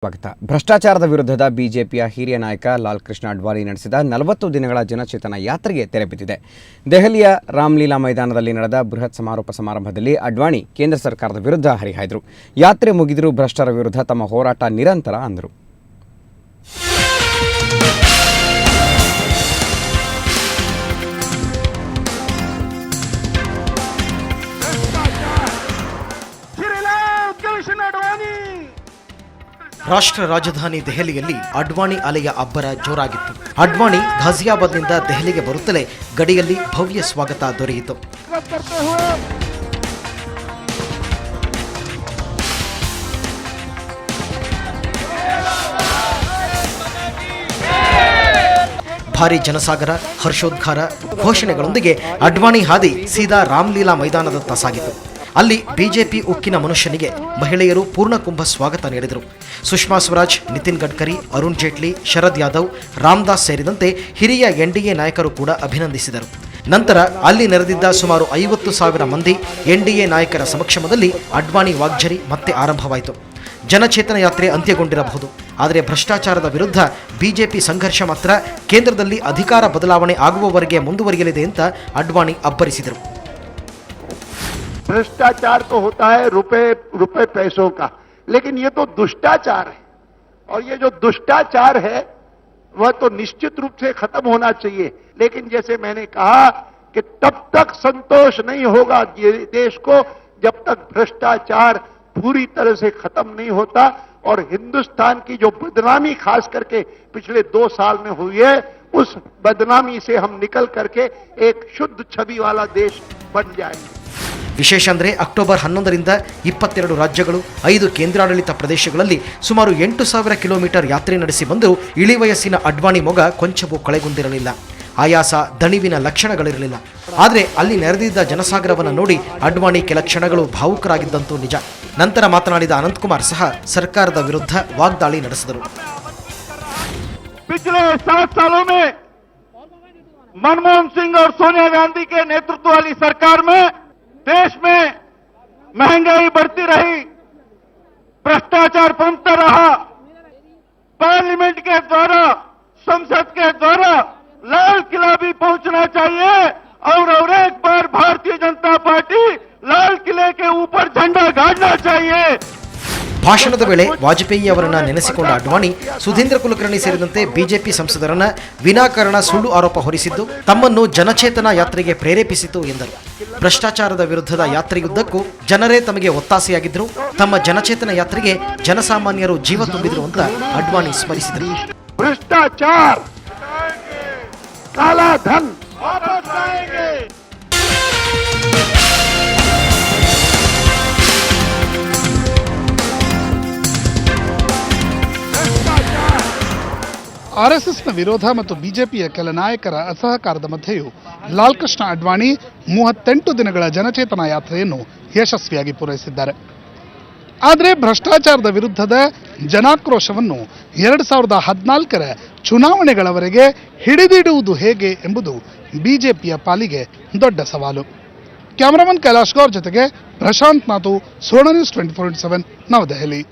ಸ್ವಾಗತ. ಭ್ರಷ್ಟಾಚಾರದ ವಿರುದ್ಧದ ಬಿಜೆಪಿಯ ಹಿರಿಯ ನಾಯಕ ಲಾಲ್ ಕೃಷ್ಣ ಅಡ್ವಾಣಿ ನಡೆಸಿದ 40 ದಿನಗಳ ಜನಚೇತನ ಯಾತ್ರೆಗೆ ತೆರೆ ಬಿದ್ದಿದೆ. ದೆಹಲಿಯ ರಾಮ್ಲೀಲಾ ಮೈದಾನದಲ್ಲಿ ನಡೆದ ಬೃಹತ್ ಸಮಾರೋಪ ಸಮಾರಂಭದಲ್ಲಿ ಅಡ್ವಾಣಿ ಕೇಂದ್ರ ಸರ್ಕಾರದ ವಿರುದ್ಧ ಹರಿಹಾಯ್ದರು. ಯಾತ್ರೆ ಮುಗಿದರೂ ಭ್ರಷ್ಟರ ವಿರುದ್ಧ ತಮ್ಮ ಹೋರಾಟ ನಿರಂತರ ಅಂದರು. ರಾಷ್ಟ್ರ ರಾಜಧಾನಿ ದೆಹಲಿಯಲ್ಲಿ ಅಡ್ವಾಣಿ ಅಲೆಯ ಅಬ್ಬರ ಜೋರಾಗಿತ್ತು. ಅಡ್ವಾಣಿ ಘಾಜಿಯಾಬಾದ್ನಿಂದ ದೆಹಲಿಗೆ ಬರುತ್ತಲೇ ಗಡಿಯಲ್ಲಿ ಭವ್ಯ ಸ್ವಾಗತ ದೊರೆಯಿತು. ಭಾರಿ ಜನಸಾಗರ, ಹರ್ಷೋದ್ಗಾರ, ಘೋಷಣೆಗಳೊಂದಿಗೆ ಅಡ್ವಾಣಿ ಹಾದಿ ಸೀದಾ ರಾಮ್ಲೀಲಾ ಮೈದಾನದತ್ತ ಸಾಗಿತು. ಅಲ್ಲಿ ಬಿಜೆಪಿ ಉಕ್ಕಿನ ಮನುಷ್ಯನಿಗೆ ಮಹಿಳೆಯರು ಪೂರ್ಣಕುಂಭ ಸ್ವಾಗತ ನೀಡಿದರು. ಸುಷ್ಮಾ ಸ್ವರಾಜ್, ನಿತಿನ್ ಗಡ್ಕರಿ, ಅರುಣ್ ಜೇಟ್ಲಿ, ಶರದ್ ಯಾದವ್, ರಾಮದಾಸ್ ಸೇರಿದಂತೆ ಹಿರಿಯ ಎನ್ಡಿಎ ನಾಯಕರು ಕೂಡ ಅಭಿನಂದಿಸಿದರು. ನಂತರ ಅಲ್ಲಿ ನೆರೆದಿದ್ದ ಸುಮಾರು 50,000 ಮಂದಿ ಎನ್ಡಿಎ ನಾಯಕರ ಸಮಕ್ಷಮದಲ್ಲಿ ಅಡ್ವಾಣಿ ವಾಗ್ಝರಿ ಮತ್ತೆ ಆರಂಭವಾಯಿತು. ಜನಚೇತನ ಯಾತ್ರೆ ಅಂತ್ಯಗೊಂಡಿರಬಹುದು, ಆದರೆ ಭ್ರಷ್ಟಾಚಾರದ ವಿರುದ್ಧ ಬಿಜೆಪಿ ಸಂಘರ್ಷ ಮಾತ್ರ ಕೇಂದ್ರದಲ್ಲಿ ಅಧಿಕಾರ ಬದಲಾವಣೆ ಆಗುವವರೆಗೆ ಮುಂದುವರಿಯಲಿದೆ ಅಂತ ಅಡ್ವಾಣಿ ಅಬ್ಬರಿಸಿದರು. भ्रष्टाचार तो होता है रुपए पैसों का, लेकिन ये तो दुष्टाचार है, और ये जो दुष्टाचार है वह तो निश्चित रूप से खत्म होना चाहिए. लेकिन जैसे मैंने कहा कि तब तक संतोष नहीं होगा ये देश को जब तक भ्रष्टाचार पूरी तरह से खत्म नहीं होता, और हिंदुस्तान की जो बदनामी खास करके पिछले 2 साल में हुई है, उस बदनामी से हम निकल करके एक शुद्ध छवि वाला देश बन जाएंगे. ವಿಶೇಷ ಅಂದರೆ ಅಕ್ಟೋಬರ್ 11ರಿಂದ 22 ರಾಜ್ಯಗಳು, 5 ಕೇಂದ್ರಾಡಳಿತ ಪ್ರದೇಶಗಳಲ್ಲಿ ಸುಮಾರು 8,000 ಕಿಲೋಮೀಟರ್ ಯಾತ್ರೆ ನಡೆಸಿ ಬಂದರೂ ಇಳಿವಯಸ್ಸಿನ ಅಡ್ವಾಣಿ ಮೊಗ ಕೊಂಚವೂ ಕಳೆಗುಂದಿರಲಿಲ್ಲ. ಆಯಾಸ, ದಣಿವಿನ ಲಕ್ಷಣಗಳಿರಲಿಲ್ಲ. ಆದರೆ ಅಲ್ಲಿ ನೆರೆದಿದ್ದ ಜನಸಾಗರವನ್ನು ನೋಡಿ ಅಡ್ವಾಣಿ ಕೆಲ ಕ್ಷಣಗಳು ಭಾವುಕರಾಗಿದ್ದಂತೂ ನಿಜ. ನಂತರ ಮಾತನಾಡಿದ ಅನಂತಕುಮಾರ್ ಸಹ ಸರ್ಕಾರದ ವಿರುದ್ಧ ವಾಗ್ದಾಳಿ ನಡೆಸಿದರು. पिछले 7 सालों में मनमोहन सिंह और सोनिया गांधी के नेतृत्व वाली सरकार में देश में महंगाई बढ़ती रही, भ्रष्टाचार पनपता रहा. पार्लियामेंट के द्वारा, संसद के द्वारा लाल किला भी पहुंचना चाहिए, और एक बार भारतीय जनता पार्टी लाल किले के ऊपर झंडा गाड़ना चाहिए. ಭಾಷಣದ ವೇಳೆ ವಾಜಪೇಯಿ ಅವರನ್ನ ನೆನೆಸಿಕೊಂಡ ಅಡ್ವಾಣಿ ಸುಧೀಂದ್ರ ಕುಲಕರ್ಣಿ ಸೇರಿದಂತೆ ಬಿಜೆಪಿ ಸಂಸದರನ್ನ ವಿನಾಕಾರಣ ಸುಳ್ಳು ಆರೋಪ ಹೊರಿಸಿದ್ದು ತಮ್ಮನ್ನು ಜನಚೇತನ ಯಾತ್ರೆಗೆ ಪ್ರೇರೇಪಿಸಿತು ಎಂದರು. ಭ್ರಷ್ಟಾಚಾರದ ವಿರುದ್ಧದ ಯಾತ್ರೆಯುದ್ದಕ್ಕೂ ಜನರೇ ತಮಗೆ ಒತ್ತಾಸೆಯಾಗಿದ್ದರು. ತಮ್ಮ ಜನಚೇತನ ಯಾತ್ರೆಗೆ ಜನಸಾಮಾನ್ಯರು ಜೀವ ತುಂಬಿದ್ರು ಅಂತ ಅಡ್ವಾಣಿ ಸ್ಮರಿಸಿದರು. ಭ್ರಷ್ಟಾಚಾರ, ಕಾಲಾ ಧನ್ ವಾಪಸ್ ಆएंगे. ಆರ್ಎಸ್ಎಸ್ನ ವಿರೋಧ ಮತ್ತು ಬಿಜೆಪಿಯ ಕೆಲ ನಾಯಕರ ಅಸಹಕಾರದ ಮಧ್ಯೆಯೂ ಲಾಲ್ ಕೃಷ್ಣ ಅಡ್ವಾಣಿ 38 ದಿನಗಳ ಜನಚೇತನ ಯಾತ್ರೆಯನ್ನು ಯಶಸ್ವಿಯಾಗಿ ಪೂರೈಸಿದ್ದಾರೆ. ಆದರೆ ಭ್ರಷ್ಟಾಚಾರದ ವಿರುದ್ಧದ ಜನಾಕ್ರೋಶವನ್ನು 2014ರ ಚುನಾವಣೆಗಳವರೆಗೆ ಹಿಡಿದಿಡುವುದು ಹೇಗೆ ಎಂಬುದು ಬಿಜೆಪಿಯ ಪಾಲಿಗೆ ದೊಡ್ಡ ಸವಾಲು. ಕ್ಯಾಮರಾಮನ್ ಕೈಲಾಶ್ ಗೌರ್ ಜೊತೆಗೆ ಪ್ರಶಾಂತ್ ನಾತು, ಸುವರ್ಣ ನ್ಯೂಸ್ 24/7 ನವದೆಹಲಿ.